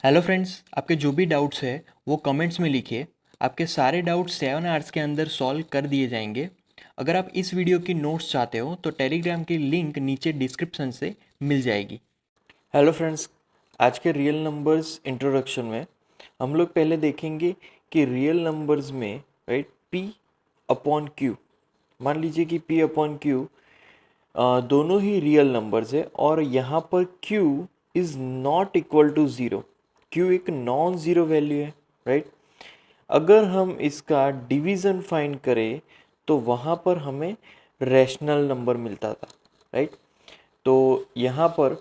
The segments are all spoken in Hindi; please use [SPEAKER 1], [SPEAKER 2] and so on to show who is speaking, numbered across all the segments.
[SPEAKER 1] हेलो फ्रेंड्स, आपके जो भी डाउट्स है वो कमेंट्स में लिखिए। आपके सारे डाउट्स 7 आवर्स के अंदर सॉल्व कर दिए जाएंगे। अगर आप इस वीडियो की नोट्स चाहते हो तो टेलीग्राम की लिंक नीचे डिस्क्रिप्शन से मिल जाएगी। हेलो फ्रेंड्स, आज के रियल नंबर्स इंट्रोडक्शन में हम लोग पहले देखेंगे कि रियल नंबर्स में राइट पी अपॉन क्यू, मान लीजिए कि पी अपॉन क्यू दोनों ही रियल नंबर्स है और यहाँ पर q is not equal to zero. q एक नॉन ज़ीरो वैल्यू है, राइट। अगर हम इसका डिवीज़न फाइंड करें तो वहाँ पर हमें रैशनल नंबर मिलता था, राइट। तो यहाँ पर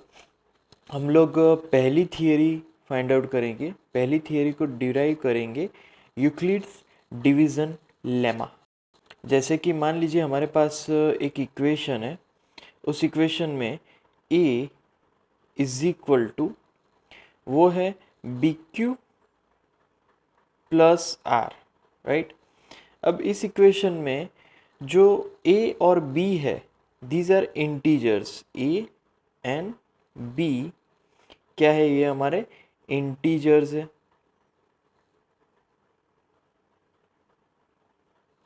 [SPEAKER 1] हम लोग पहली थियरी फाइंड आउट करेंगे, पहली थियरी को डिराइव करेंगे यूक्लिड्स डिवीज़न लेमा। जैसे कि मान लीजिए हमारे पास एक इक्वेशन है, उस इक्वेशन में a इज इक्वल टू वो है b q plus r, right. अब इस इक्वेशन में जो a और b है, these are integers. a and b क्या है, ये हमारे इंटीजर्स है,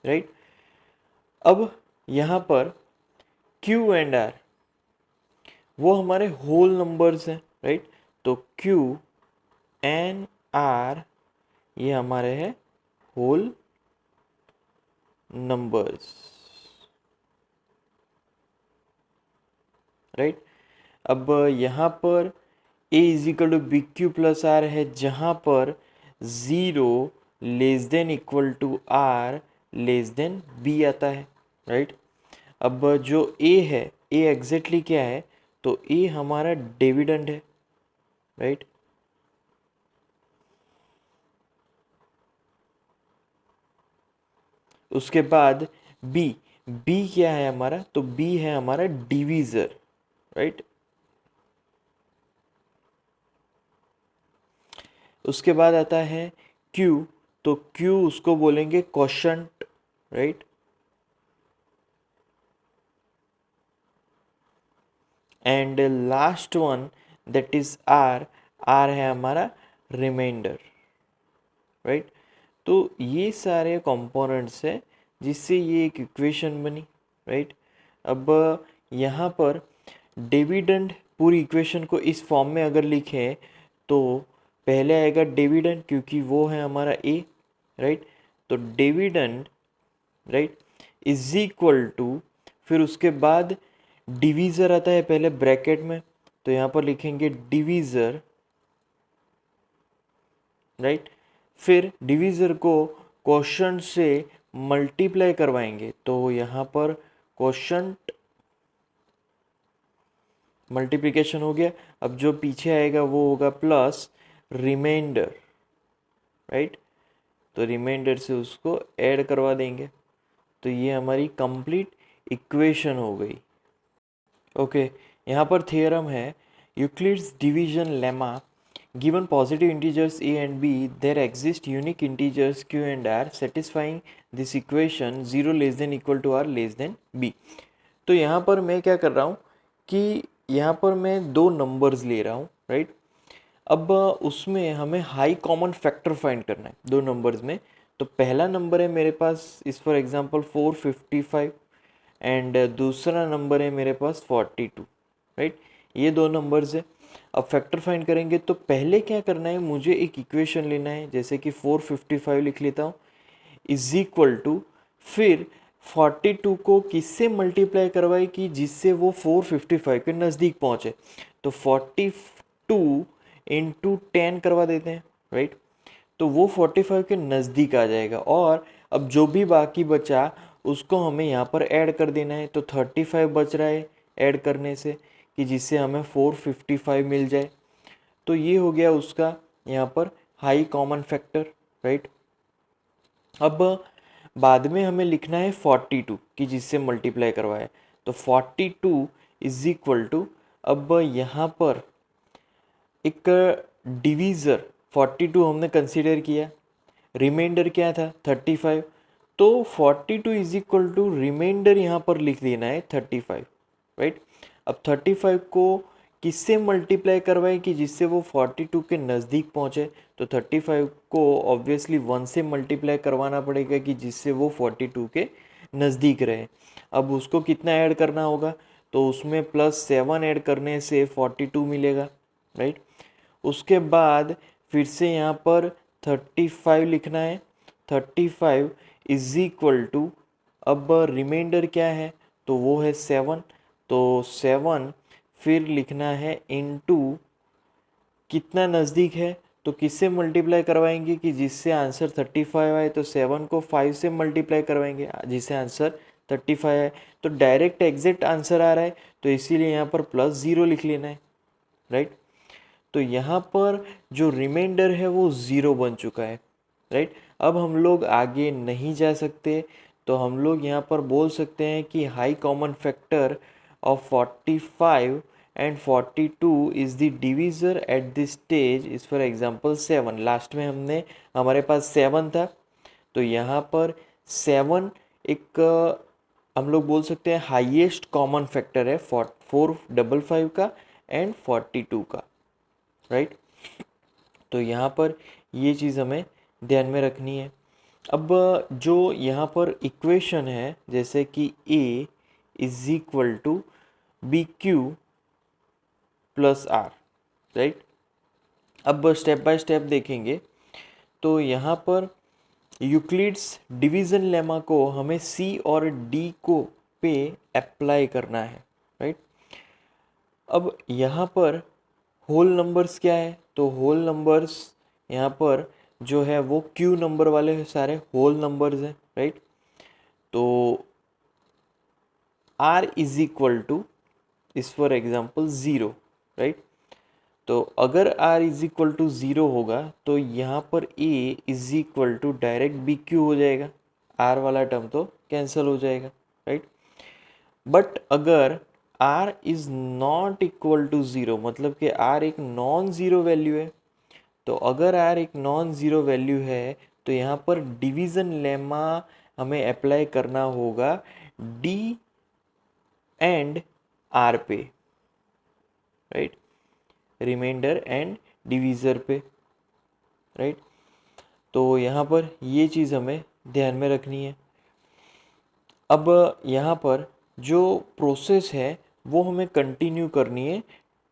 [SPEAKER 1] राइट। अब यहाँ पर q एंड r वो हमारे होल नंबर्स हैं, राइट। तो q एंड r ये हमारे हैं होल नंबर्स, राइट। अब यहाँ पर a is equal to b q plus r है, जहाँ पर zero less than equal to r less than b आता है, राइट। अब जो a है, a एग्जैक्टली क्या है, तो a हमारा डिविडेंड है, राइट। उसके बाद b, b क्या है हमारा, तो b है हमारा डिवीज़र, राइट। उसके बाद आता है q, तो q उसको बोलेंगे quotient, right. And last one that is r, r है हमारा रिमाइंडर, राइट। तो ये सारे कंपोनेंट्स है जिससे ये एक इक्वेशन बनी, राइट। अब यहाँ पर डिविडेंड, पूरी इक्वेशन को इस फॉर्म में अगर लिखें तो पहले आएगा डिविडेंड, क्योंकि वो है हमारा a, राइट। तो dividend, right, is equal to, फिर उसके बाद डिवीज़र आता है पहले ब्रैकेट में, तो यहाँ पर लिखेंगे डिवीज़र, राइट। फिर डिवीज़र को क्वोशंट से मल्टीप्लाई करवाएंगे, तो यहाँ पर क्वोशंट मल्टीप्लिकेशन हो गया। अब जो पीछे आएगा वो होगा प्लस रिमाइंडर, राइट। तो रिमाइंडर से उसको ऐड करवा देंगे, तो ये हमारी कंप्लीट इक्वेशन हो गई। ओके, यहाँ पर थियरम है Euclid's division lemma. Given positive integers a and b, there exist unique integers q and r satisfying this equation 0 less than equal to r less than b। तो यहाँ पर मैं क्या कर रहा हूँ कि यहाँ पर मैं दो नंबर्स ले रहा हूँ, राइट। अब उसमें हमें हाई कॉमन फैक्टर फाइंड करना है दो नंबर्स में। तो पहला नंबर है मेरे पास इस फॉर एग्जांपल 455 एंड दूसरा नंबर है मेरे पास 42, राइट। ये दो नंबर्स है। अब फैक्टर फाइंड करेंगे तो पहले क्या करना है, मुझे एक इक्वेशन लेना है, जैसे कि 455 लिख लेता हूँ, इज इक्वल टू, फिर 42 को किससे मल्टीप्लाई करवाए कि जिससे वो 455 के नज़दीक पहुँचे। तो 42 इंटू 10 करवा देते हैं, राइट। तो वो 45 के नज़दीक आ जाएगा, और अब जो भी बाकी बचा उसको हमें यहाँ पर ऐड कर देना है। तो 35 बच रहा है ऐड करने से, कि जिससे हमें 455 मिल जाए। तो ये हो गया उसका यहाँ पर हाई कॉमन फैक्टर, राइट। अब बाद में हमें लिखना है 42 कि जिससे मल्टीप्लाई करवाए। तो 42 इज इक्वल टू, अब यहाँ पर एक डिवीज़र 42 हमने कंसीडर किया, रिमाइंडर क्या था 35, तो 42 इज इक्वल टू रिमाइंडर यहाँ पर लिख देना है 35, राइट। अब 35 को किससे मल्टीप्लाई करवाएं कि जिससे वो 42 के नज़दीक पहुँचे, तो 35 को ऑब्वियसली 1 से मल्टीप्लाई करवाना पड़ेगा कि जिससे वो 42 के नज़दीक रहे। अब उसको कितना ऐड करना होगा, तो उसमें +7 ऐड करने से 42 मिलेगा, राइट। उसके बाद फिर से यहाँ पर 35 लिखना है। 35 इज इक्वल टू, अब रिमाइंडर क्या है, तो वो है 7, तो 7 फिर लिखना है इनटू कितना नज़दीक है, तो किससे मल्टीप्लाई करवाएंगे कि जिससे आंसर 35 आए, तो 7 को 5 से मल्टीप्लाई करवाएंगे जिससे आंसर 35 आए। तो डायरेक्ट एग्जैक्ट आंसर आ रहा है, तो इसीलिए यहाँ पर +0 लिख लेना है, राइट। तो यहाँ पर जो रिमाइंडर है वो 0 बन चुका है, राइट। अब हम लोग आगे नहीं जा सकते, तो हम लोग यहाँ पर बोल सकते हैं कि high common factor of 45 and 42 is the divisor at this stage is for example 7। Last में हमारे पास 7 था, तो यहाँ पर 7 एक हम लोग बोल सकते हैं हाईएस्ट कॉमन फैक्टर है 455 का एंड 42 का, राइट। तो यहाँ पर ये चीज़ हमें ध्यान में रखनी है। अब जो यहाँ पर इक्वेशन है, जैसे कि A is equal to b q plus r, right. अब स्टेप बाय स्टेप देखेंगे, तो यहाँ पर यूक्लिड्स डिवीज़न लेमा को हमें C और D को पे अप्लाई करना है, राइट। अब यहाँ पर होल नंबर्स क्या है, तो होल नंबर्स यहाँ पर जो है वो क्यू नंबर वाले सारे होल नंबर्स हैं, राइट। तो R इज इक्वल टू इस फॉर एग्जाम्पल 0, राइट। तो अगर R इज इक्वल टू 0 होगा, तो यहाँ पर A is equal to direct b q हो जाएगा, R वाला टर्म तो कैंसिल हो जाएगा, राइट। बट अगर R is not equal to 0, मतलब कि R एक नॉन ज़ीरो वैल्यू है, तो अगर R एक नॉन ज़ीरो वैल्यू है, तो यहाँ पर डिवीज़न लेमा हमें अप्लाई करना होगा D एंड R पे, राइट, रिमाइंडर एंड डिवीज़र पे, राइट। तो यहाँ पर ये चीज़ हमें ध्यान में रखनी है। अब यहाँ पर जो प्रोसेस है वो हमें कंटिन्यू करनी है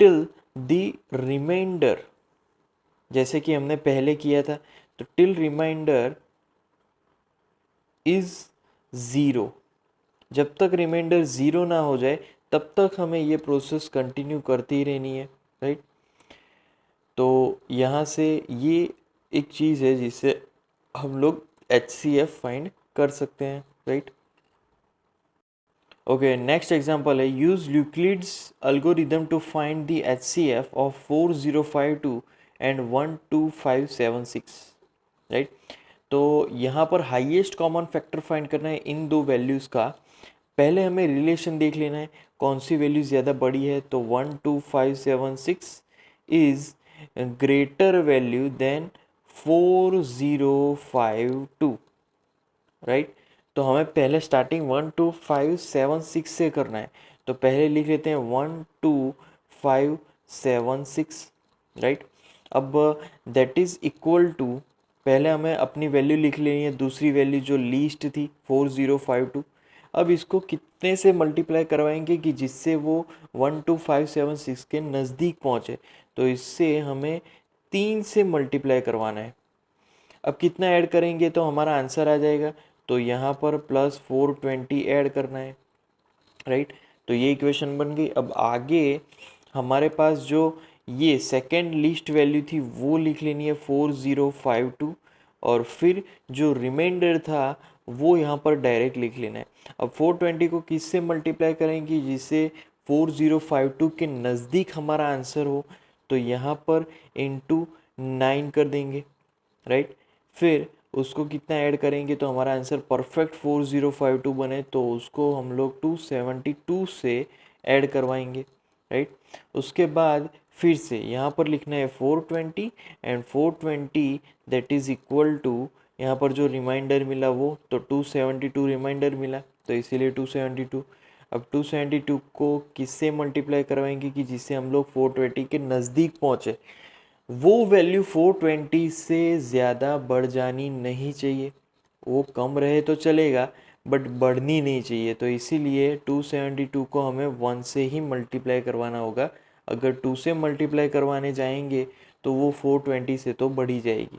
[SPEAKER 1] टिल द रिमाइंडर, जैसे कि हमने पहले किया था, तो टिल रिमाइंडर इज़ 0। जब तक रिमाइंडर 0 ना हो जाए तब तक हमें ये प्रोसेस कंटिन्यू करती ही रहनी है, राइट। तो यहाँ से ये एक चीज़ है जिससे हम लोग HCF फाइंड कर सकते हैं, राइट। Okay, next example है use Euclid's algorithm to find the HCF of 4052 and 12576, right. तो यहाँ पर हाईएस्ट कॉमन फैक्टर फाइंड करना है इन दो वैल्यूज़ का। पहले हमें रिलेशन देख लेना है कौन सी वैल्यू ज़्यादा बड़ी है, तो 12576 is greater value than 4052, right. तो हमें पहले स्टार्टिंग 12576 से करना है, तो पहले लिख लेते हैं 12576, राइट। अब दैट इज़ इक्वल टू, पहले हमें अपनी वैल्यू लिख लेनी है, दूसरी वैल्यू जो लीस्ट थी 4052। अब इसको कितने से मल्टीप्लाई करवाएंगे कि जिससे वो 12576 के नज़दीक पहुँचे, तो इससे हमें 3 से मल्टीप्लाई करवाना है। अब कितना ऐड करेंगे तो हमारा आंसर आ जाएगा, तो यहाँ पर +420 ऐड करना है, राइट। तो ये इक्वेशन बन गई। अब आगे हमारे पास जो ये सेकेंड लिस्ट वैल्यू थी वो लिख लेनी है 4052, और फिर जो रिमाइंडर था वो यहाँ पर डायरेक्ट लिख लेना है। अब 420 को किससे मल्टीप्लाई करेंगे जिससे 4052 के नज़दीक हमारा आंसर हो, तो यहाँ पर इंटू 9 कर देंगे, राइट। फिर उसको कितना ऐड करेंगे तो हमारा आंसर परफेक्ट 4052 बने, तो उसको हम लोग 272 से ऐड करवाएंगे, राइट। उसके बाद फिर से यहाँ पर लिखना है 420 and 420 that is equal to, यहाँ पर जो रिमाइंडर मिला वो, तो 272 रिमाइंडर मिला, तो इसीलिए 272। अब 272 को किससे मल्टीप्लाई करवाएंगे कि जिससे हम लोग 420 के नज़दीक पहुँचे। वो वैल्यू 420 से ज़्यादा बढ़ जानी नहीं चाहिए, वो कम रहे तो चलेगा बट बढ़नी नहीं चाहिए। तो इसीलिए 272 को हमें 1 से ही मल्टीप्लाई करवाना होगा। अगर 2 से मल्टीप्लाई करवाने जाएंगे तो वो 420 से तो बढ़ ही जाएगी।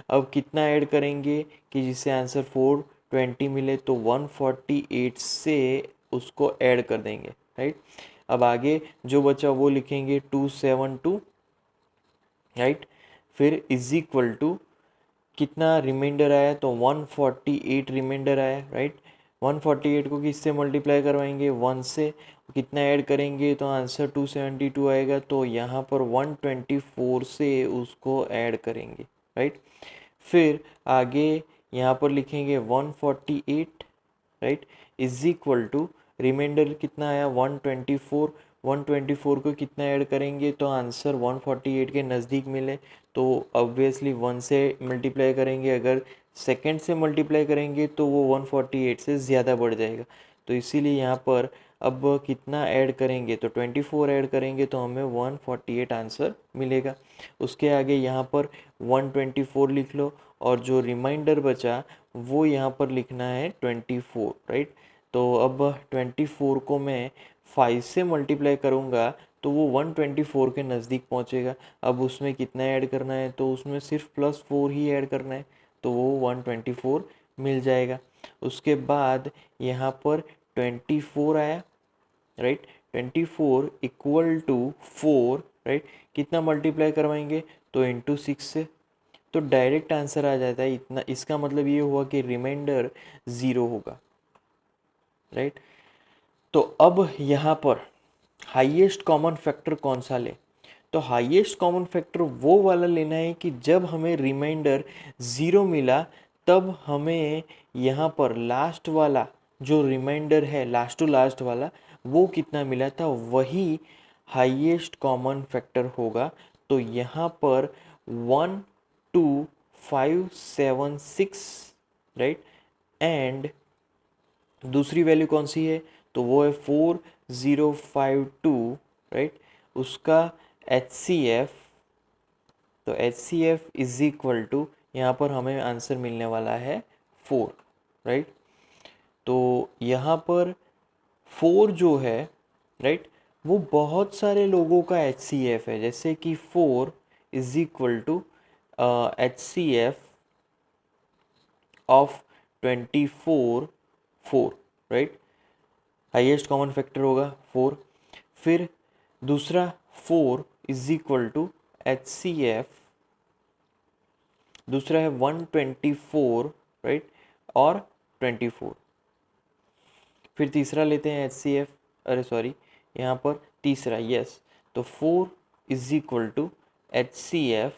[SPEAKER 1] अब कितना ऐड करेंगे कि जिससे आंसर 420 मिले, तो 148 से उसको ऐड कर देंगे, राइट। अब आगे जो बचा वो लिखेंगे 272, राइट। फिर इज इक्वल टू कितना रिमाइंडर आया, तो 148 रिमाइंडर आया, राइट। 148 को किससे मल्टीप्लाई करवाएंगे, 1 से। कितना ऐड करेंगे तो आंसर 272 आएगा, तो यहाँ पर 124 से उसको ऐड करेंगे, राइट। फिर आगे यहाँ पर लिखेंगे 148, right, is equal to reminder कितना आया 124। 124 को कितना ऐड करेंगे तो आंसर 148 के नज़दीक मिले, तो ऑब्वियसली 1 से मल्टीप्लाई करेंगे। अगर सेकंड से मल्टीप्लाई करेंगे तो वो 148 से ज़्यादा बढ़ जाएगा। तो इसीलिए यहाँ पर अब कितना ऐड करेंगे तो 24 ऐड करेंगे तो हमें 148 आंसर मिलेगा। उसके आगे यहाँ पर 124 लिख लो और जो रिमाइंडर बचा वो यहाँ पर लिखना है 24, राइट। तो अब 24 को मैं 5 से मल्टीप्लाई करूँगा तो वो 124 के नज़दीक पहुँचेगा। अब उसमें कितना ऐड करना है तो उसमें सिर्फ +4 ही ऐड करना है, तो वो 124 मिल जाएगा। उसके बाद यहाँ पर 24 आया, राइट। 24 equal to 4, right. कितना मल्टीप्लाई करवाएंगे तो इंटू 6 से, तो डायरेक्ट आंसर आ जाता है इतना। इसका मतलब ये हुआ कि रिमाइंडर 0 होगा, राइट। तो अब यहाँ पर हाईएस्ट कॉमन फैक्टर कौन सा ले, तो हाईएस्ट कॉमन फैक्टर वो वाला लेना है कि जब हमें रिमाइंडर 0 मिला तब हमें यहाँ पर लास्ट वाला जो रिमाइंडर है, लास्ट टू लास्ट वाला, वो कितना मिला था, वही हाईएस्ट कॉमन फैक्टर होगा। तो यहाँ पर 1 2 5 7 6, राइट। एंड दूसरी वैल्यू कौन सी है तो वो है 4052, राइट। उसका HCF, तो HCF इज इक्वल टू यहाँ पर हमें आंसर मिलने वाला है 4, राइट। तो यहाँ पर 4 जो है, राइट, वो बहुत सारे लोगों का HCF है। जैसे कि 4 is equal to HCF of 24 4, right. Highest common factor होगा 4। फिर दूसरा 4 इज इक्वल टू HCF, दूसरा है 124, राइट, और 24। फिर तीसरा लेते हैं HCF, अरे सॉरी, यहाँ पर तीसरा, यस। तो 4 is equal to HCF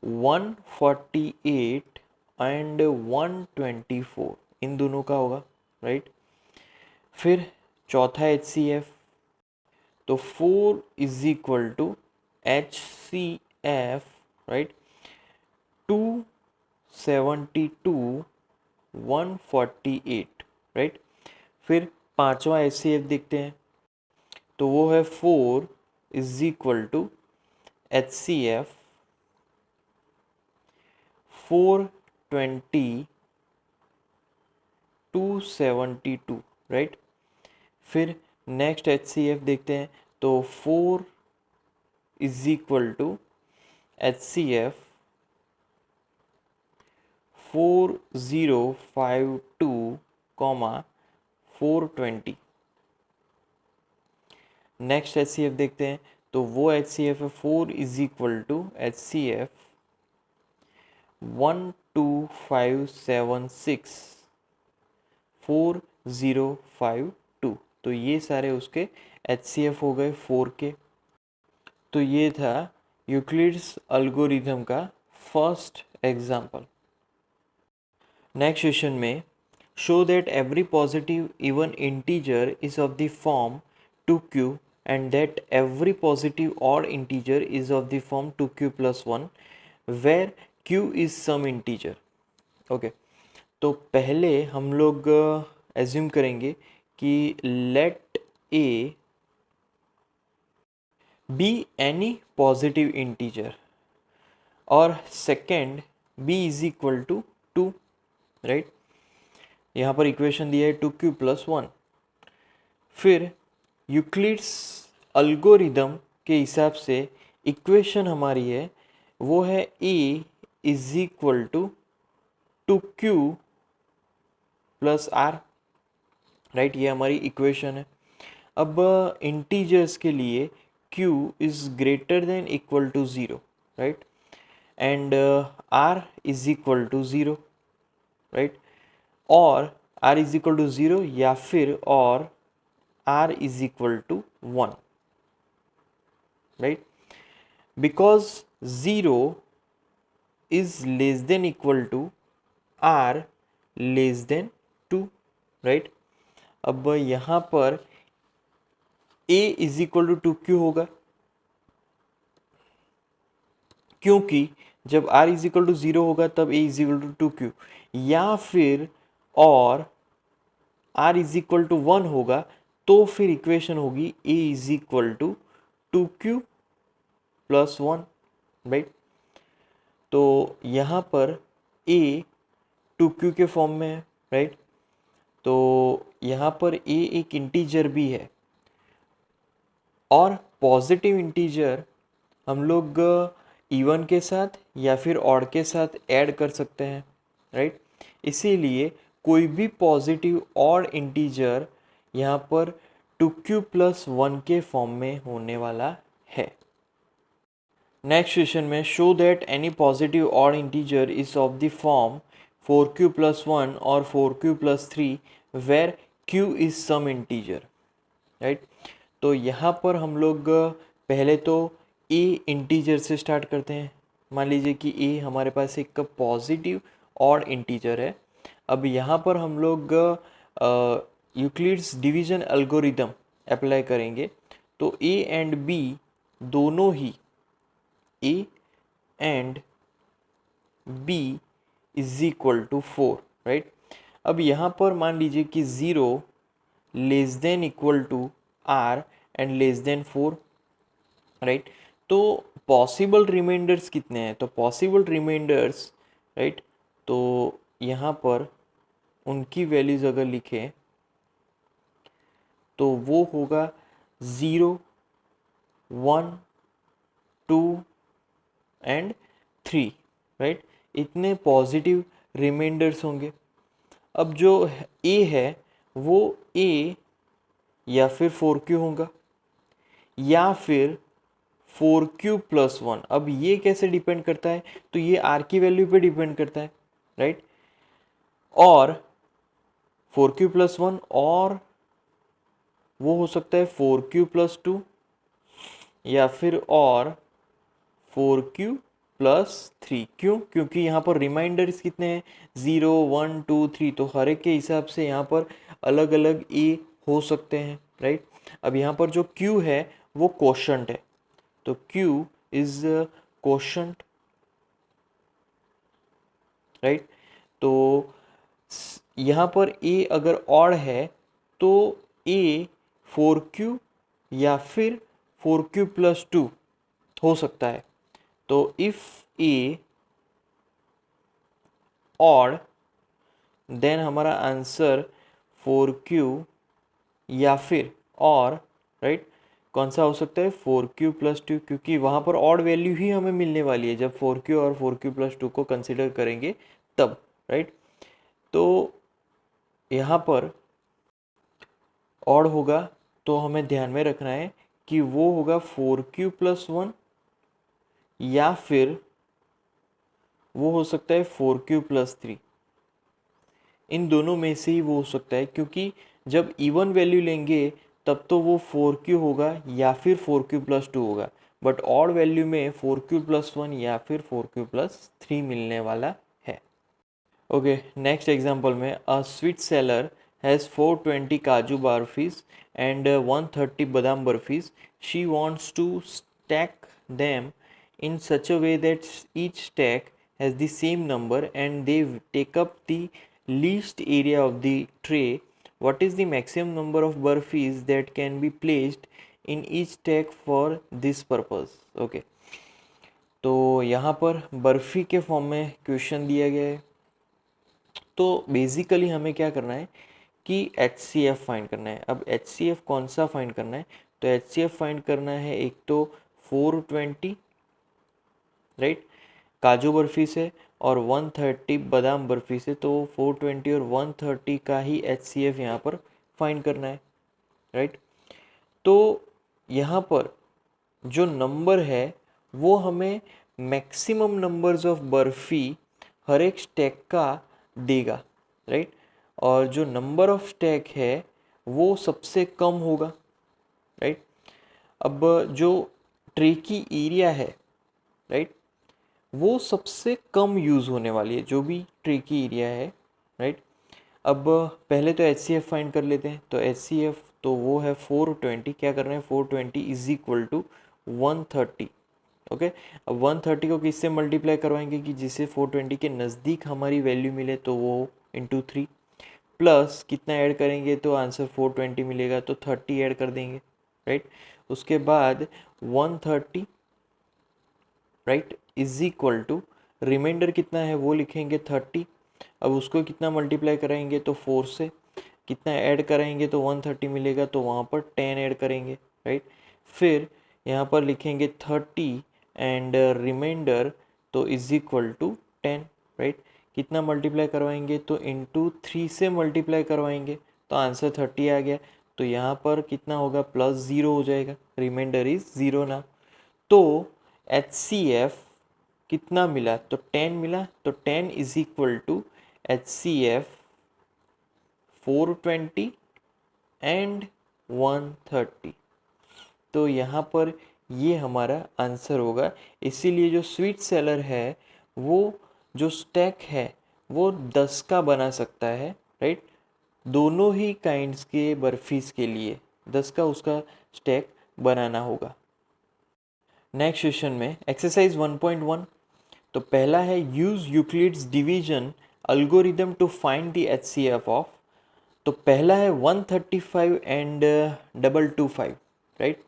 [SPEAKER 1] 148 and 124, इन दोनों का होगा, राइट। फिर चौथा HCF, तो 4 is equal to HCF, right, 272 148, right. फिर पांचवा HCF देखते हैं, तो वो है 4 is equal to HCF 420 272, right. फिर नेक्स्ट HCF देखते हैं, तो 4 is equal to HCF 4052 420। Next HCF देखते हैं, तो वो HCF है 4 इज इक्वल टू HCF 12576 4052। तो ये सारे उसके HCF हो गए 4 के। तो ये था यूक्लिड्स एल्गोरिथम का फर्स्ट एग्जाम्पल। नेक्स्ट क्वेश्चन में, show that every positive even integer is of the form 2q and that every positive odd integer is of the form 2q + 1 where q is some integer. Okay, तो पहले हम लोग एज्यूम करेंगे कि let a be any positive integer और second b is equal to 2, right. यहाँ पर इक्वेशन दिया है 2q + 1। फिर यूक्लिड्स अल्गोरिदम के हिसाब से इक्वेशन हमारी है वो है a is equal to 2q + r, right. ये हमारी इक्वेशन है। अब इंटीजर्स के लिए q is greater than equal to 0, right, and r is equal to 0, right, और r इज इक्वल टू 0 या फिर और r is equal to 1, right. Because 0 is less than equal to r less than 2, right. अब यहाँ पर a is equal to 2q होगा, क्योंकि जब r इज इक्वल टू 0 होगा तब a is equal to 2q, या फिर और r इज इक्वल टू 1 होगा तो फिर इक्वेशन होगी a is equal to 2q + 1, right. तो यहाँ पर a 2q के फॉर्म में है, राइट। तो यहाँ पर a एक इंटीजर भी है, और पॉजिटिव इंटीजर हम लोग इवन के साथ या फिर ऑड के साथ ऐड कर सकते हैं, राइट। इसीलिए कोई भी पॉजिटिव ऑड इंटीजर यहाँ पर 2q + 1 के फॉर्म में होने वाला है। नेक्स्ट क्वेश्चन में show that any positive odd integer is of the form 4q + 1 और 4q + 3 where q is some integer, right. तो यहाँ पर हम लोग पहले तो a इंटीजर से स्टार्ट करते हैं। मान लीजिए कि a हमारे पास एक पॉजिटिव ऑड इंटीजर है। अब यहाँ पर हम लोग यूक्लिड्स डिवीजन एल्गोरिदम अप्लाई करेंगे, तो a एंड b दोनों ही a and b is equal to 4, right. अब यहाँ पर मान लीजिए कि 0 less than equal to r and less than 4, right. तो पॉसिबल रिमाइंडर्स कितने हैं? तो पॉसिबल रिमाइंडर्स, राइट, तो यहाँ पर उनकी वैल्यूज अगर लिखें तो वो होगा 0, 1, 2 एंड 3, राइट। इतने पॉजिटिव रिमाइंडर्स होंगे। अब जो a है वो a या फिर 4q होगा या फिर 4q + 1। अब ये कैसे डिपेंड करता है? तो ये r की वैल्यू पे डिपेंड करता है, राइट। और 4q + 1 और वो हो सकता है 4q + 2 या फिर और 4q + 3। क्यों? क्योंकि यहाँ पर रिमाइंडर्स कितने हैं? 0, 1, 2, 3। तो हर एक के हिसाब से यहाँ पर अलग अलग a हो सकते हैं, राइट। अब यहाँ पर जो q है वो क्वोशंट है, तो q इज क्वोशंट, राइट। तो यहाँ पर a अगर ऑड है तो a 4q या फिर 4q + 2 हो सकता है। तो इफ a ऑड देन हमारा आंसर 4q या फिर और, राइट, कौन सा हो सकता है? 4q + 2, क्योंकि वहाँ पर ऑड वैल्यू ही हमें मिलने वाली है जब 4q और 4q + 2 को कंसिडर करेंगे तब, राइट। तो यहाँ पर ऑड होगा तो हमें ध्यान में रखना है कि वो होगा 4q + 1 या फिर वो हो सकता है 4q + 3। इन दोनों में से ही वो हो सकता है, क्योंकि जब इवन वैल्यू लेंगे तब तो वो 4q होगा या फिर 4q + 2 होगा, बट ऑड वैल्यू में 4q + 1 या फिर 4q + 3 मिलने वाला है। ओके, नेक्स्ट एग्जांपल में अ स्वीट सेलर हैज़ 420 काजू बर्फीज and 130 badam barfis. She wants to stack them in such a way that each stack has the same number and they take up the least area of the tray. what is the maximum number of burfis that can be placed in each stack for this purpose? Okay तो यहाँ पर बर्फ़ी के फॉर्म में क्वेश्चन दिया गया है। तो बेसिकली हमें क्या करना है कि HCF फाइंड करना है। अब HCF कौन सा फाइंड करना है? तो HCF फाइंड करना है एक तो 420 राइट काजू बर्फ़ी से और 130 बादाम बर्फ़ी से। तो 420 और 130 का ही HCF यहाँ पर फाइंड करना है राइट। तो यहाँ पर जो नंबर है वो हमें मैक्सिमम नंबर्स ऑफ बर्फ़ी हर एक स्टैक का देगा राइट। और जो नंबर ऑफ स्टैक है वो सबसे कम होगा राइट। अब जो ट्रे की एरिया है राइट वो सबसे कम यूज़ होने वाली है, जो भी ट्रे की एरिया है राइट। अब पहले तो HCF फाइंड कर लेते हैं। तो HCF तो वो है 420, क्या कर रहे हैं 420 इज इक्वल टू 130 ओके। अब 130 को किससे मल्टीप्लाई करवाएंगे कि जिससे 420 के नज़दीक हमारी वैल्यू मिले, तो वो इंटू 3 प्लस कितना ऐड करेंगे तो आंसर 420 मिलेगा, तो 30 ऐड कर देंगे राइट। उसके बाद 130 right is equal to reminder कितना है वो लिखेंगे 30। अब उसको कितना मल्टीप्लाई कराएंगे तो 4 से, कितना ऐड कराएंगे तो 130 मिलेगा, तो वहाँ पर 10 ऐड करेंगे राइट। फिर यहाँ पर लिखेंगे 30 एंड रिमाइंडर तो इज इक्वल टू 10 राइट। कितना मल्टीप्लाई करवाएंगे तो इंटू 3 से मल्टीप्लाई करवाएंगे, तो आंसर 30 आ गया। तो यहाँ पर कितना होगा प्लस 0 हो जाएगा, रिमाइंडर इज 0 ना। तो HCF कितना मिला तो 10 मिला, तो 10 is equal to HCF 420 and 130। तो यहाँ पर ये हमारा आंसर होगा। इसीलिए जो स्वीट सेलर है वो जो स्टैक है वो 10 का बना सकता है राइट, दोनों ही काइंड्स के बर्फीज के लिए 10 का उसका स्टैक बनाना होगा। नेक्स्ट क्वेश्चन में एक्सरसाइज 1.1, तो पहला है use Euclid's division algorithm to find the HCF of. तो पहला है 135 एंड 225 राइट।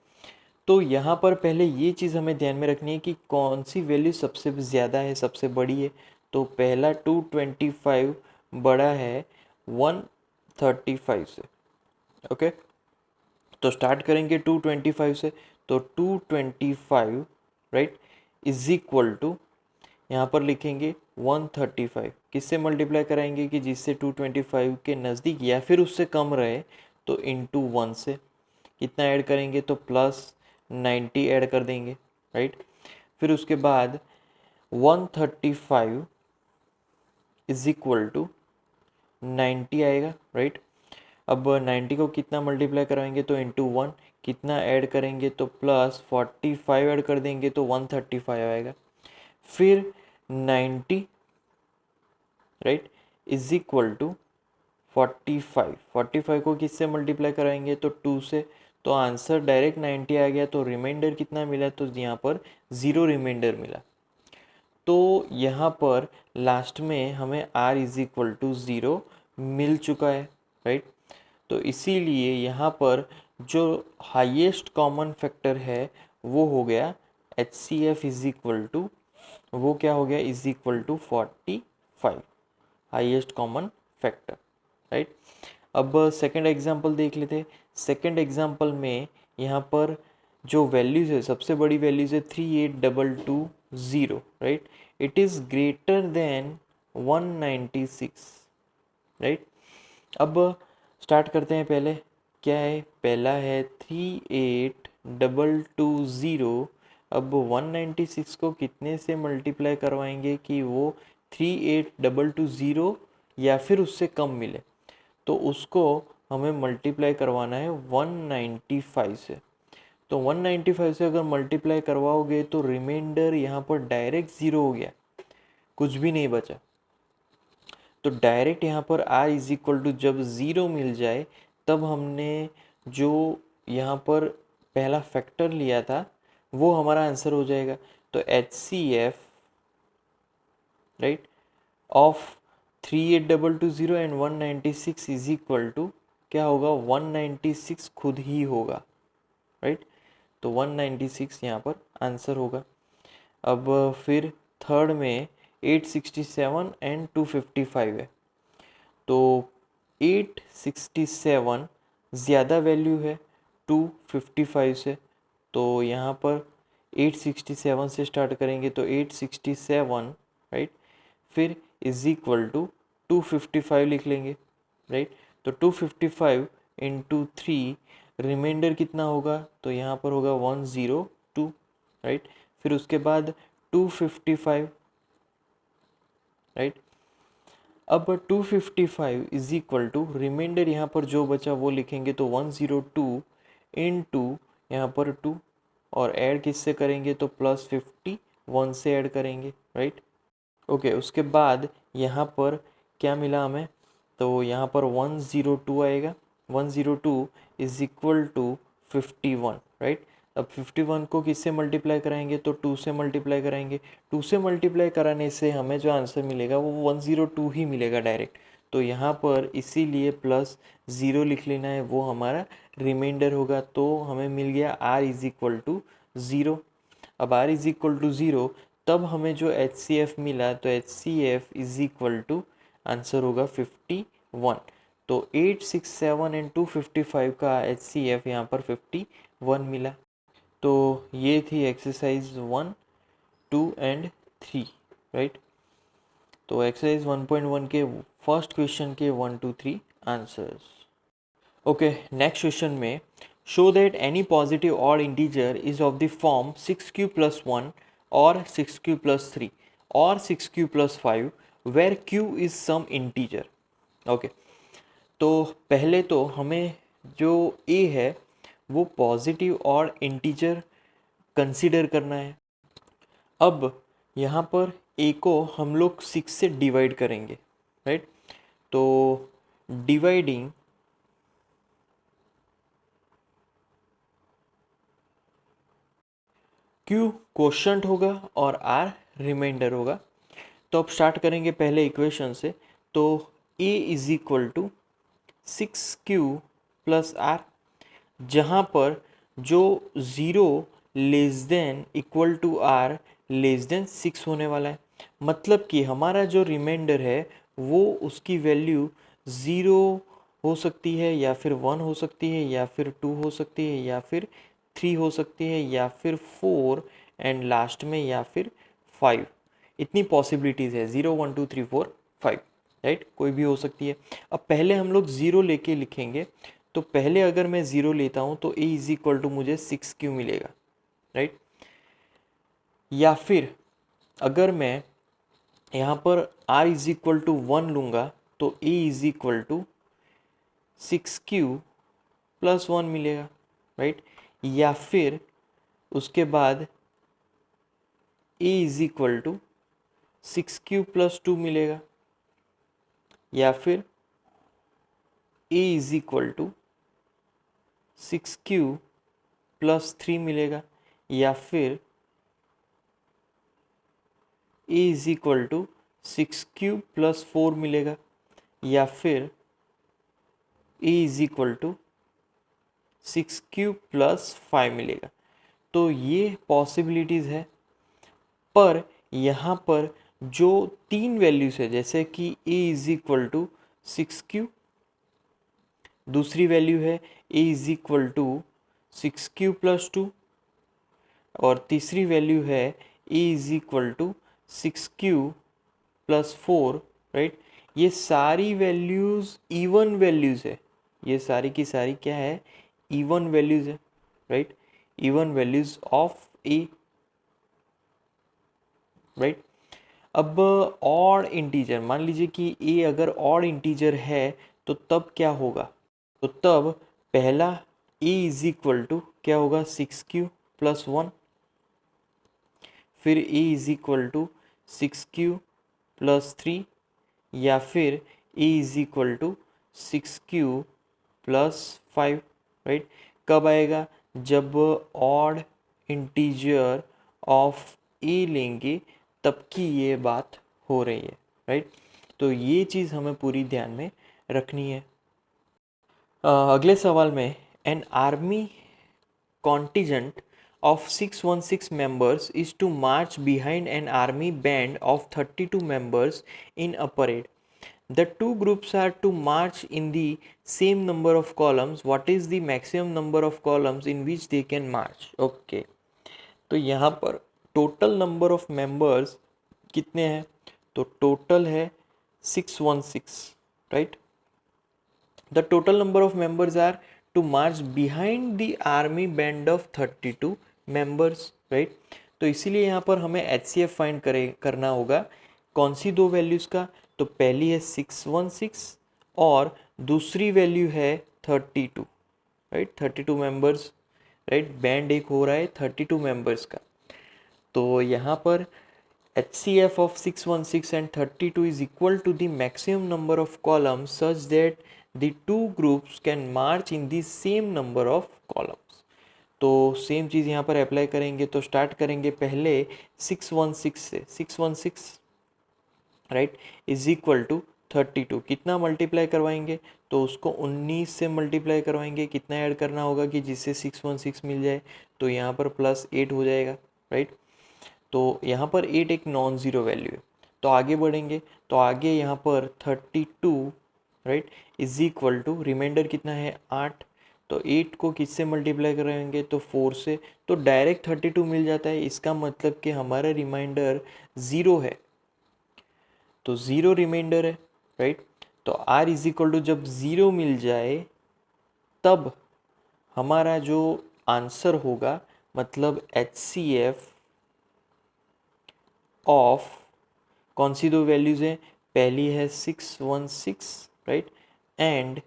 [SPEAKER 1] तो यहाँ पर पहले ये चीज़ हमें ध्यान में रखनी है कि कौन सी वैल्यू सबसे ज़्यादा है, सबसे बड़ी है। तो पहला 225 बड़ा है 135 से ओके। तो स्टार्ट करेंगे 225 से, तो 225 राइट इज इक्वल टू यहाँ पर लिखेंगे 135, किससे मल्टीप्लाई कराएंगे कि जिससे 225 के नज़दीक या फिर उससे कम रहे, तो इंटू 1 से कितना ऐड करेंगे तो प्लस 90 ऐड कर देंगे राइट। फिर उसके बाद 135 इज इक्वल टू 90 आएगा राइट। अब 90 को कितना मल्टीप्लाई कराएंगे तो इंटू 1, कितना ऐड करेंगे तो प्लस 45 ऐड कर देंगे तो 135 आएगा। फिर 90 राइट इज इक्वल टू 45 को किससे मल्टीप्लाई कराएंगे तो 2 से, तो आंसर डायरेक्ट 90 आ गया। तो रिमाइंडर कितना मिला तो यहाँ पर 0 रिमाइंडर मिला। तो यहाँ पर लास्ट में हमें r इज इक्वल टू 0 मिल चुका है राइट। तो इसीलिए यहाँ पर जो हाईएस्ट कॉमन फैक्टर है वो हो गया HCF इज इक्वल टू, वो क्या हो गया is equal to 45 highest common factor right. अब सेकंड एग्जांपल देख लेते हैं। सेकंड एग्जांपल में यहाँ पर जो वैल्यूज़ है सबसे बड़ी वैल्यूज़ है 38220 right, it is greater than 196 right. अब स्टार्ट करते हैं। पहले क्या है, पहला है 38220। अब 196 को कितने से मल्टीप्लाई करवाएंगे कि वो 38220 या फिर उससे कम मिले, तो उसको हमें मल्टीप्लाई करवाना है 195 से। तो 195 से अगर मल्टीप्लाई करवाओगे तो रिमाइंडर यहाँ पर डायरेक्ट 0 हो गया, कुछ भी नहीं बचा। तो डायरेक्ट यहाँ पर r इज इक्वल टू जब 0 मिल जाए तब हमने जो यहाँ पर पहला फैक्टर लिया था वो हमारा आंसर हो जाएगा। तो HCF right of 38220 and 196 is equal to क्या होगा, 196 खुद ही होगा, राइट। तो 196 यहाँ पर आंसर होगा। अब फिर थर्ड में 867 एंड 255 है, तो 867 ज़्यादा वैल्यू है 255 से, तो यहाँ पर 867 से स्टार्ट करेंगे, तो 867, राइट, फिर इज इक्वल टू 255 लिख लेंगे, राइट। तो 255 इंटू 3, रिमाइंडर कितना होगा, तो यहाँ पर होगा 102, राइट। फिर उसके बाद 255, राइट। अब 255 इज इक्वल टू रिमाइंडर, यहाँ पर जो बचा वो लिखेंगे, तो 102 इंटू यहाँ पर 2, और ऐड किससे करेंगे, तो +51 से ऐड करेंगे, राइट। ओके, उसके बाद यहाँ पर क्या मिला हमें, तो यहाँ पर 102 आएगा। 102 इज इक्वल टू 51, राइट। अब 51 को किससे मल्टीप्लाई कराएंगे, तो 2 से मल्टीप्लाई कराएंगे। 2 से मल्टीप्लाई कराने से हमें जो आंसर मिलेगा वो 102 ही मिलेगा डायरेक्ट। तो यहाँ पर इसीलिए +0 लिख लेना है, वो हमारा रिमाइंडर होगा। तो हमें मिल गया r इज इक्वल टू 0। अब r इज इक्वल टू 0, तब हमें जो HCF मिला, तो HCF is equal to answer होगा 51। तो 867 एंड 255 का HCF यहाँ पर 51 मिला। तो ये थी एक्सरसाइज 1, 2 एंड 3, राइट। तो एक्सरसाइज 1.1 के फर्स्ट क्वेश्चन के 1, 2, 3 आंसर्स। ओके, नेक्स्ट क्वेश्चन में show that any positive odd integer is of the form 6q + 1 और 6q + 3 और 6q + 5 where q is some integer. Okay, तो पहले तो हमें जो a है वो पॉजिटिव ऑड इंटीजर कंसीडर करना है। अब यहाँ पर a को हम लोग 6 से डिवाइड करेंगे, राइट। तो डिवाइडिंग Q क्वोशंट होगा और R रिमाइंडर होगा। तो अब स्टार्ट करेंगे पहले इक्वेशन से। तो A is equal to 6Q + R, जहाँ पर जो 0 less than equal to R less than 6 होने वाला है। मतलब कि हमारा जो रिमाइंडर है वो उसकी वैल्यू 0 हो सकती है, या फिर 1 हो सकती है, या फिर 2 हो सकती है, या फिर 3 हो सकती है, या फिर 4, एंड लास्ट में या फिर 5। इतनी पॉसिबिलिटीज़ है, 0, 1, 2, 3, 4, 5, राइट, कोई भी हो सकती है। अब पहले हम लोग 0 लेके लिखेंगे। तो पहले अगर मैं 0 लेता हूँ तो a इज इक्वल टू मुझे 6q मिलेगा, राइट। या फिर अगर मैं यहाँ पर r इज इक्वल टू 1 लूँगा तो a is equal to 6q + 1 मिलेगा, राइट। या फिर उसके बाद a is equal to 6q + 2 मिलेगा, या फिर a is equal to 6q + 3 मिलेगा, या फिर a is equal to 6q + 4 मिलेगा, या फिर a is equal to 6q + 5 मिलेगा। तो ये पॉसिबिलिटीज़ है। पर यहाँ पर जो 3 वैल्यूज़ है, जैसे कि a is equal to 6q, दूसरी वैल्यू है a is equal to 6q + 2, और तीसरी वैल्यू है a is equal to 6q + 4, right. ये सारी वैल्यूज़ इवन वैल्यूज़ है, ये सारी की सारी क्या है, इवन वैल्यूज़ है, right, even values of a, right. अब ऑड इंटीजर, मान लीजिए कि a अगर ऑड इंटीजर है तो तब क्या होगा, तो तब पहला a इज इक्वल टू क्या होगा, 6q + 1, फिर a is equal to 6q + 3, या फिर a is equal to 6q + 5, right. कब आएगा, जब ऑड इंटीजर ऑफ a लेंगे तब की ये बात हो रही है, राइट। तो ये चीज़ हमें पूरी ध्यान में रखनी है। अगले सवाल में an army contingent of 616 members is to march behind an army band of 32 members in a parade. The two groups are to march in the same number of columns. What is the maximum number of columns in which they can march? Okay. तो यहाँ पर टोटल नंबर ऑफ मेंबर्स कितने हैं? तो टोटल है 616, right. The total number of members are to march behind the army band of 32 members, right. तो इसीलिए यहाँ पर हमें HCF फाइंड करना होगा. कौन सी दो वैल्यूज़ का? तो पहली है 616 और दूसरी वैल्यू है 32, राइट. 32 members, right. बैंड एक हो रहा है 32 मेंबर्स का. तो यहाँ पर HCF of 616 and 32 is equal to the maximum number of columns such that the two groups can march in the same number of columns. तो सेम चीज़ यहाँ पर अप्लाई करेंगे. तो स्टार्ट करेंगे पहले 616 से. 616, राइट, इज इक्वल टू 32. कितना मल्टीप्लाई करवाएंगे? तो उसको 19 से मल्टीप्लाई करवाएंगे. कितना ऐड करना होगा कि जिससे 616 मिल जाए? तो यहाँ पर +8 हो जाएगा, राइट. तो यहाँ पर 8 एक नॉन ज़ीरो वैल्यू है. तो आगे बढ़ेंगे. तो आगे यहाँ पर 32, right, is equal to reminder कितना है? 8. तो 8 को किससे मल्टीप्लाई करेंगे? तो 4 से. तो डायरेक्ट 32 मिल जाता है. इसका मतलब कि हमारा रिमाइंडर 0 है. तो 0 रिमाइंडर है, राइट. तो आर इज इक्वल टू जब 0 मिल जाए तब हमारा जो आंसर होगा, मतलब HCF ऑफ कौन सी दो वैल्यूज़ हैं? पहली है 616, राइट, एंड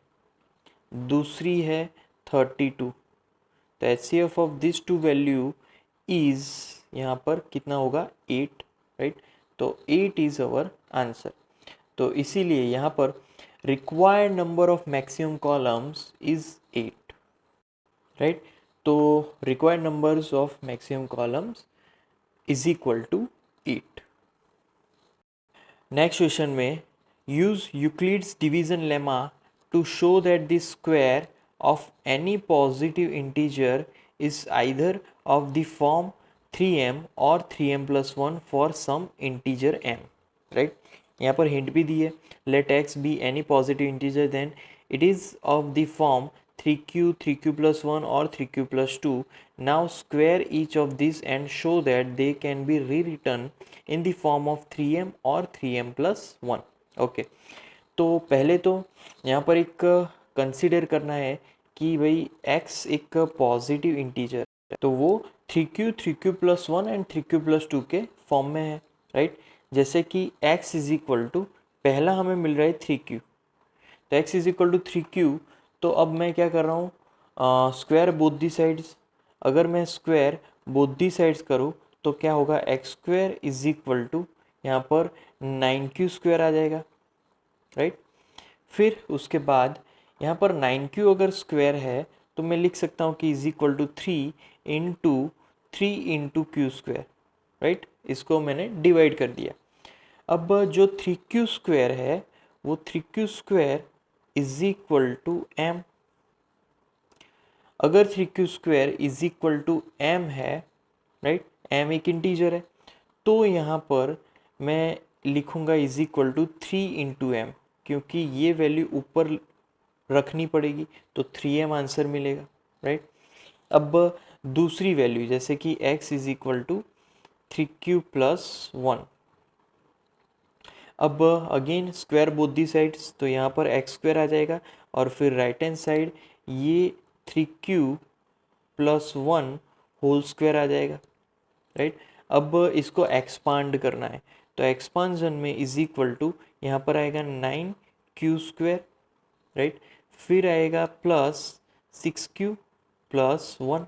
[SPEAKER 1] दूसरी है 32. तो HCF of this two value is यहाँ पर कितना होगा? 8, राइट. तो 8 इज़ अवर आंसर. तो इसीलिए यहाँ पर required number of maximum columns is 8, right. तो required numbers of maximum columns is equal to 8. Next question में use Euclid's division lemma to show that the square of any positive integer is either of the form 3m और 3m+1 for some integer m, right. यहाँ पर हिंट भी दी है. Let x be any positive integer then it is of the form 3q, 3q+1 or 3q+2. Now square each of these and show that they can be rewritten in the form of 3m or 3m+1. Okay. तो पहले तो यहाँ पर एक कंसिडर करना है कि भाई x एक पॉजिटिव इंटीजर है, तो वो 3q, 3q+1 एंड 3q+2 के फॉर्म में है, राइट. जैसे कि x इज इक्वल टू, पहला हमें मिल रहा है 3q. तो x is equal to 3q. तो अब मैं क्या कर रहा हूँ? Square both the sides. अगर मैं स्क्वायर बोथ दी साइड्स करूँ तो क्या होगा? x² इज इक्वल टू यहाँ पर 9q² आ जाएगा, राइट. फिर उसके बाद यहाँ पर 9q अगर स्क्वायर है तो मैं लिख सकता हूँ कि is equal to 3 into q², right. इसको मैंने डिवाइड कर दिया. अब जो 3q² है वो 3q² is equal to m. अगर 3q² is equal to m है, राइट, m एक इंटीजर है, तो यहाँ पर मैं लिखूँगा is equal to 3 into m, क्योंकि ये वैल्यू ऊपर रखनी पड़ेगी. तो 3m आंसर मिलेगा, राइट. अब दूसरी वैल्यू जैसे कि x is equal to 3q+1. अब again square both the sides, तो यहाँ पर x² आ जाएगा और फिर राइट हैंड साइड ये 3q+1 होल स्क्वायर आ जाएगा, राइट. अब इसको एक्सपांड करना है, तो एक्सपांशन में इज इक्वल टू यहाँ पर आएगा 9q², राइट. फिर आएगा +6q+1.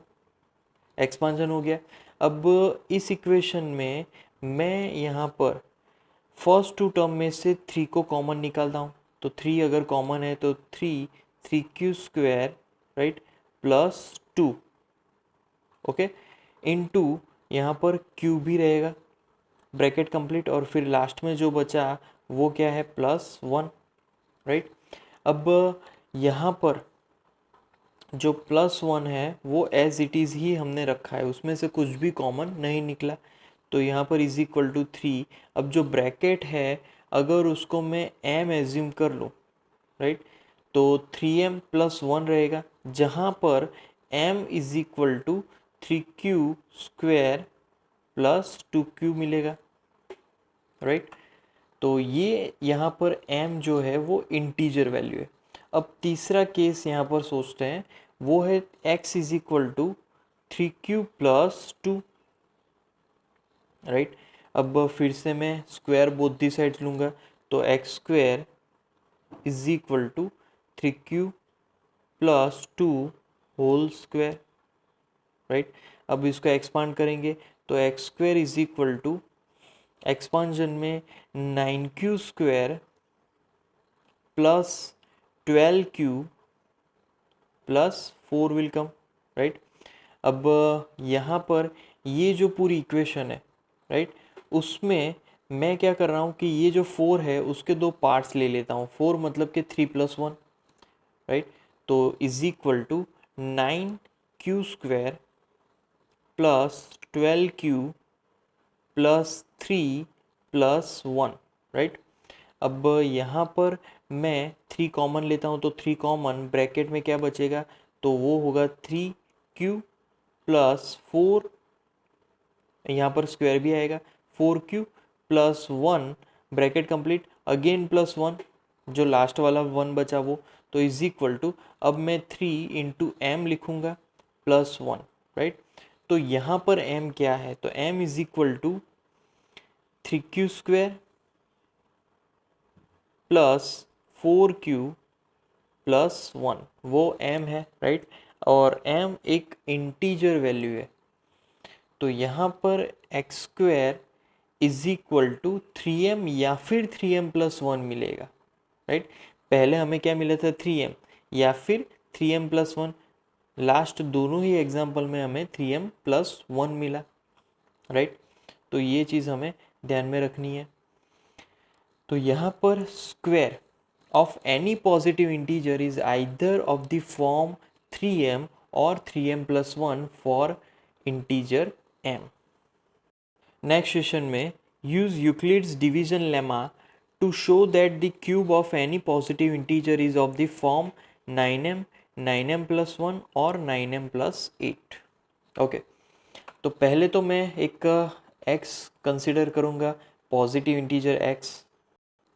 [SPEAKER 1] एक्सपांशन हो गया. अब इस इक्वेशन में मैं यहाँ पर फर्स्ट टू टर्म में से 3 को कॉमन निकालता हूँ. तो 3 अगर कॉमन है तो 3q², राइट, +2, ओके, इनटू यहाँ पर q भी रहेगा, ब्रैकेट कंप्लीट. और फिर लास्ट में जो बचा वो क्या है? +1, राइट. अब यहाँ पर जो +1 है वो एज इट इज़ ही हमने रखा है, उसमें से कुछ भी कॉमन नहीं निकला। तो यहाँ पर इज इक्वल टू 3। अब जो ब्रैकेट है अगर उसको मैं m एज्यूम कर लूँ, राइट, तो 3m+1 रहेगा, जहाँ पर m is equal to 3q² plus 2q मिलेगा, राइट। तो ये यहाँ पर m जो है वो इंटीजर वैल्यू है। अब तीसरा केस यहाँ पर सोचते हैं, वो है x is equal to 3q plus 2, right. अब फिर से मैं स्क्वायर बोथ दी साइड्स लूँगा, तो x² is equal to 3q plus 2 whole square, right. अब इसको एक्सपांड करेंगे तो x² is equal to, expansion में 9q² plus 12q plus 4 will come, right. अब यहाँ पर ये जो पूरी इक्वेशन है, राइट, उसमें मैं क्या कर रहा हूँ कि ये जो 4 है उसके दो पार्ट्स ले लेता हूँ। 4 मतलब कि 3+1, राइट। तो is equal to 9q² plus 12q plus 3 plus 1, right. अब यहाँ पर मैं 3 कॉमन लेता हूँ, तो 3 कॉमन, ब्रैकेट में क्या बचेगा, तो वो होगा 3q प्लस 4, यहाँ पर स्क्वायर भी आएगा, 4q plus 1, bracket complete, again plus 1, जो लास्ट वाला 1 बचा वो, तो इज इक्वल टू, अब मैं 3 इंटू एम लिखूँगा प्लस 1, राइट। तो यहाँ पर m क्या है, तो m is equal to 3q² plus 4q plus 1, वो m है, राइट। और m एक इंटीजर वैल्यू है, तो यहाँ पर x² is equal to 3m या फिर 3m+1 मिलेगा, राइट। पहले हमें क्या मिला था, 3m या फिर 3m+1, लास्ट दोनों ही एग्जाम्पल में हमें 3m+1 मिला, राइट। तो ये चीज़ हमें ध्यान में रखनी है। तो यहाँ पर square of any positive integer is either of the form 3m और 3m+1 for integer m। Next session में use Euclid's division lemma to show that the cube of any positive integer is of the form 9m, 9m+1 और 9m+8। ओके, तो पहले तो मैं एक x कंसिडर करूँगा, पॉजिटिव इंटीजर x,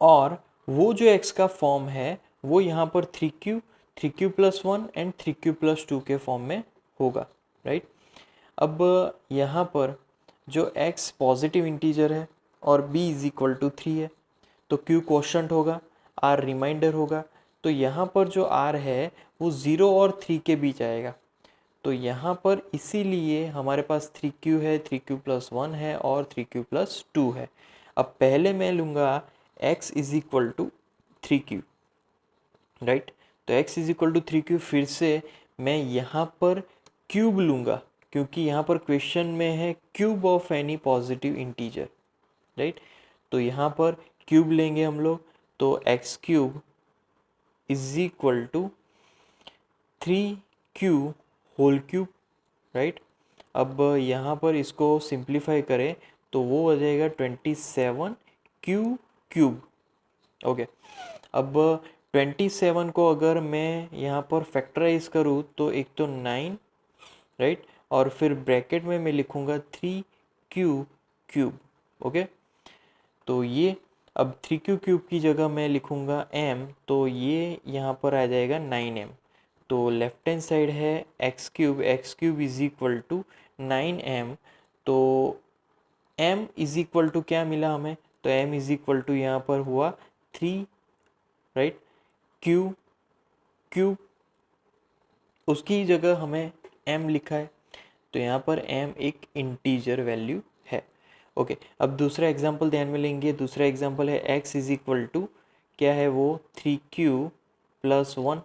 [SPEAKER 1] और वो जो x का फॉर्म है वो यहाँ पर 3q, 3q+1 एंड 3q+2 के फॉर्म में होगा, राइट। अब यहाँ पर जो x पॉजिटिव इंटीजर है और b इज इक्वल टू 3 है, तो q क्वोशंट होगा, r रिमाइंडर होगा। तो यहाँ पर जो r है वो 0 और 3 के बीच आएगा, तो यहाँ पर इसीलिए हमारे पास 3q है, 3q+1 है और 3q+2 है। अब पहले मैं लूँगा x is equal to 3q, right. तो x is equal to 3q, फिर से मैं यहाँ पर क्यूब लूँगा, क्योंकि यहाँ पर क्वेश्चन में है cube of any positive integer, right. तो यहाँ पर क्यूब लेंगे हम लोग, तो x³ is equal to 3q whole cube, right. अब यहाँ पर इसको सिंप्लीफाई करें तो वो हो जाएगा 27q³। ओके, अब 27 को अगर मैं यहाँ पर फैक्टराइज करूँ तो एक तो 9, राइट, और फिर ब्रैकेट में मैं लिखूँगा 3q³। ओके, तो ये अब 3q³ की जगह मैं लिखूँगा m, तो ये यहाँ पर आ जाएगा 9m। तो लेफ्ट हैंड साइड है x³ is equal to 9m। तो m इज इक्वल टू क्या मिला हमें, तो m इज इक्वल टू यहाँ पर हुआ 3, राइट। क्यूब उसकी जगह हमें m लिखा है, तो यहाँ पर m एक इंटीजर वैल्यू है। ओके, अब दूसरा एग्जांपल ध्यान में लेंगे। दूसरा एग्जांपल है x इज इक्वल टू क्या है वो 3q+1।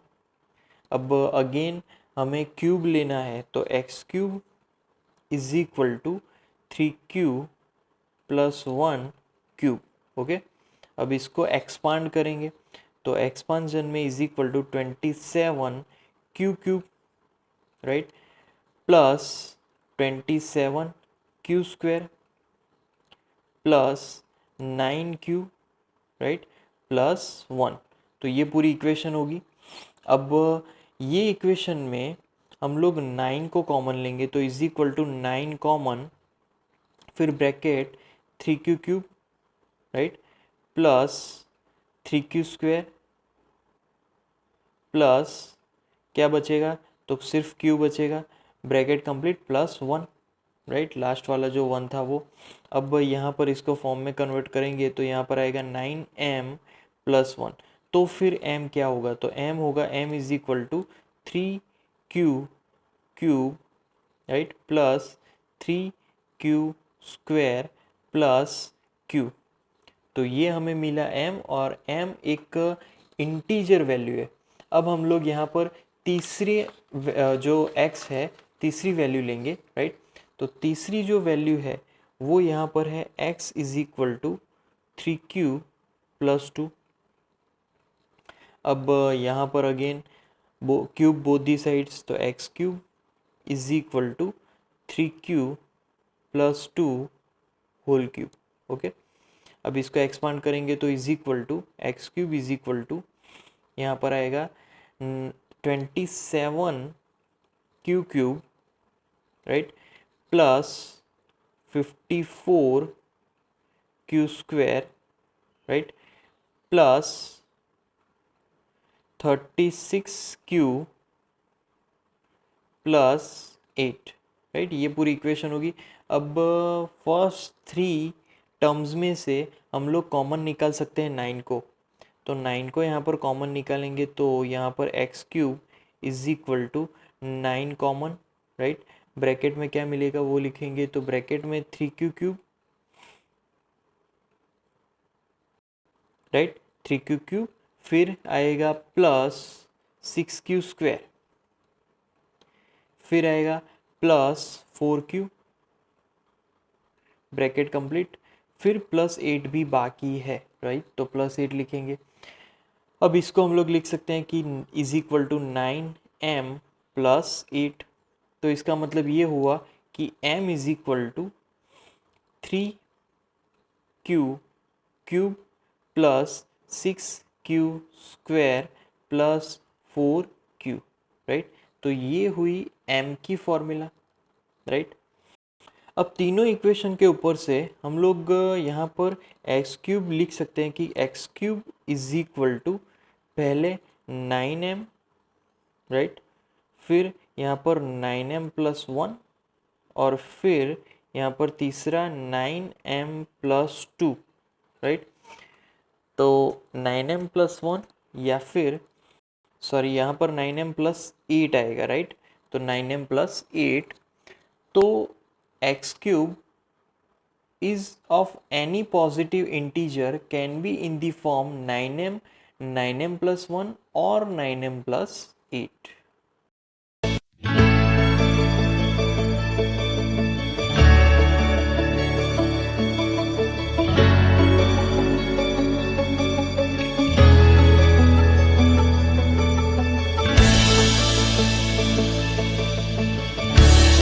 [SPEAKER 1] अब अगेन हमें क्यूब लेना है, तो x³ is equal to 3q+1 cube. Okay, अब इसको एक्सपांड करेंगे, तो एक्सपांशन में is equal to 27q³, right, plus 27 q square plus 9 q, right, +1। तो ये पूरी इक्वेशन होगी। अब ये इक्वेशन में हम लोग 9 को कॉमन लेंगे, तो इज इक्वल टू 9 कॉमन, फिर bracket 3 q cube, right, plus 3 q square plus क्या बचेगा, तो सिर्फ क्यू बचेगा, ब्रैकेट कंप्लीट, +1, राइट, लास्ट वाला जो 1 था वो। अब यहाँ पर इसको फॉर्म में कन्वर्ट करेंगे तो यहाँ पर आएगा 9m+1। तो फिर m क्या होगा, तो m होगा m is equal to 3 q cube, right, plus 3 q square plus q। तो ये हमें मिला m, और m एक इंटीजर वैल्यू है। अब हम लोग यहाँ पर तीसरी जो x है, तीसरी वैल्यू लेंगे, राइट। तो तीसरी जो वैल्यू है वो यहाँ पर है x is equal to 3q+2। अब यहाँ पर again cube both the sides, तो x³ is equal to 3q+2 whole cube. Okay, अब इसको एक्सपांड करेंगे तो is equal to x³ is equal to यहाँ पर आएगा 27 q cube, right, plus 54 q square, right, plus 36q plus 8, right. ये पूरी इक्वेशन होगी। अब फर्स्ट 3 टर्म्स में से हम लोग कॉमन निकाल सकते हैं 9 को, तो 9 को यहाँ पर कॉमन निकालेंगे तो यहाँ पर x³ is equal to 9 common, right, bracket में क्या मिलेगा वो लिखेंगे, तो ब्रैकेट में 3q³, राइट, 3q³, फिर आएगा प्लस 6q स्क्वायर, फिर आएगा प्लस 4q, ब्रैकेट कंप्लीट, फिर +8 भी बाकी है, राइट, तो +8 लिखेंगे। अब इसको हम लोग लिख सकते हैं कि इज इक्वल टू 9m+8। तो इसका मतलब ये हुआ कि m is equal to 3q³ plus 6q² plus 4q, right. तो ये हुई m की फॉर्मूला, राइट। अब तीनों इक्वेशन के ऊपर से हम लोग यहाँ पर x³ लिख सकते हैं कि x³ इज इक्वल टू पहले 9m, राइट, फिर यहाँ पर 9m+1, और फिर यहाँ पर तीसरा 9m+2, राइट। तो 9m+1 या फिर सॉरी यहाँ पर 9m+8 आएगा, राइट, तो 9m+8। तो x³ is of any positive integer can be in the form 9m, 9m+1 or 9m+8,